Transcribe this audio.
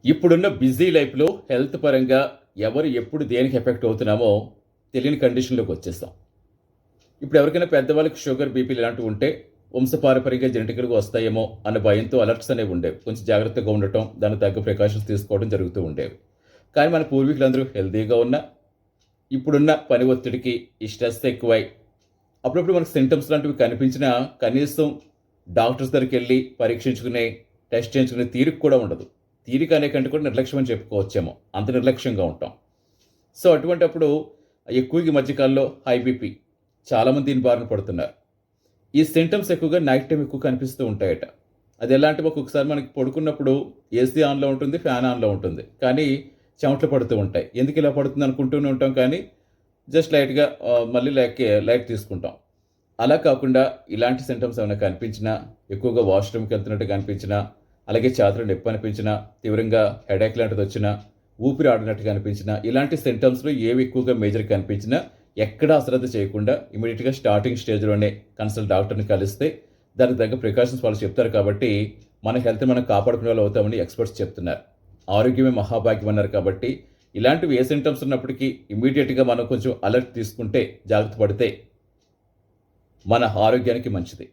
ఇప్పుడున్న బిజీ లైఫ్‌లో హెల్త్ పరంగా ఎవరు ఎప్పుడు దేనికి ఎఫెక్ట్ అవుతున్నామో తెలియని కండిషన్‌లోకి వచ్చేసాం. ఇప్పుడు ఎవరికైనా పెద్దవాళ్ళకి షుగర్, బీపీలు ఇలాంటివి ఉంటే వంశపారంపర్యంగా జెనెటికల్‌గా వస్తాయేమో అన్న భయంతో అలర్ట్స్ అనేవి ఉండేవి. కొంచెం జాగ్రత్తగా ఉండటం, దానికి తగ్గ ప్రికాషన్స్ తీసుకోవడం జరుగుతూ ఉండేవి. కానీ మన పూర్వీకులందరూ హెల్తీగా ఉన్నా, ఇప్పుడున్న పని ఒత్తిడికి ఈ స్ట్రెస్ ఎక్కువై అప్పుడప్పుడు మనకు సింటమ్స్ లాంటివి కనిపించినా కనీసం డాక్టర్స్ దగ్గరికెళ్ళి పరీక్షించుకునే, టెస్ట్ చేయించుకునే తీరిక కూడా ఉండదు. తీరిక అనే కంటే కూడా నిర్లక్ష్యం అని చెప్పుకోవచ్చేమో. అంత నిర్లక్ష్యంగా ఉంటాం. సో, అటువంటప్పుడు ఎక్కువగా ఈ మధ్య కాలంలో హై బీపీ చాలామంది దీని బారిన పడుతున్నారు. ఈ సింటమ్స్ ఎక్కువగా నైట్ టైమ్ ఎక్కువ కనిపిస్తూ ఉంటాయట. అది ఎలా అంటే ఒక్కొక్కసారి మనకి పడుకున్నప్పుడు ఏసీ ఆన్‌లో ఉంటుంది, ఫ్యాన్ ఆన్‌లో ఉంటుంది. కానీ చెమటలు పడుతూ ఉంటాయి. ఎందుకు ఇలా పడుతుంది అనుకుంటూనే ఉంటాం కానీ జస్ట్ లైట్‌గా మళ్ళీ లైట్ తీసుకుంటాం. అలా కాకుండా ఇలాంటి సింటమ్స్ ఏమైనా కనిపించినా, ఎక్కువగా వాష్‌రూమ్‌కి వెళ్తున్నట్టుగా అనిపించినా, అలాగే ఛాతీలో నొప్పి అనిపించినా, తీవ్రంగా హెడేక్ లాంటిదొచ్చినా, ఊపిరి ఆడనట్టుగా అనిపించినా, ఇలాంటి సింటమ్స్‌లో ఏవి ఎక్కువగా మేజర్‌గా కనిపించినా ఎక్కడా అశ్రద్ధ చేయకుండా ఇమ్మీడియేట్‌గా స్టార్టింగ్ స్టేజ్‌లోనే కన్సల్ట్ డాక్టర్‌ని కలిస్తే దానికి తగ్గ ప్రికాషన్స్ వాళ్ళు చెప్తారు కాబట్టి మన హెల్త్‌ని మనం కాపాడుకునే వాళ్ళు అవుతామని ఎక్స్‌పర్ట్స్ చెప్తున్నారు. ఆరోగ్యమే మహాభాగ్యం అన్నారు కాబట్టి ఇలాంటివి ఏ సింటమ్స్ ఉన్నప్పటికీ ఇమ్మీడియేట్‌గా మనం కొంచెం అలర్ట్ తీసుకుంటే, జాగ్రత్త పడితే మన ఆరోగ్యానికి మంచిది.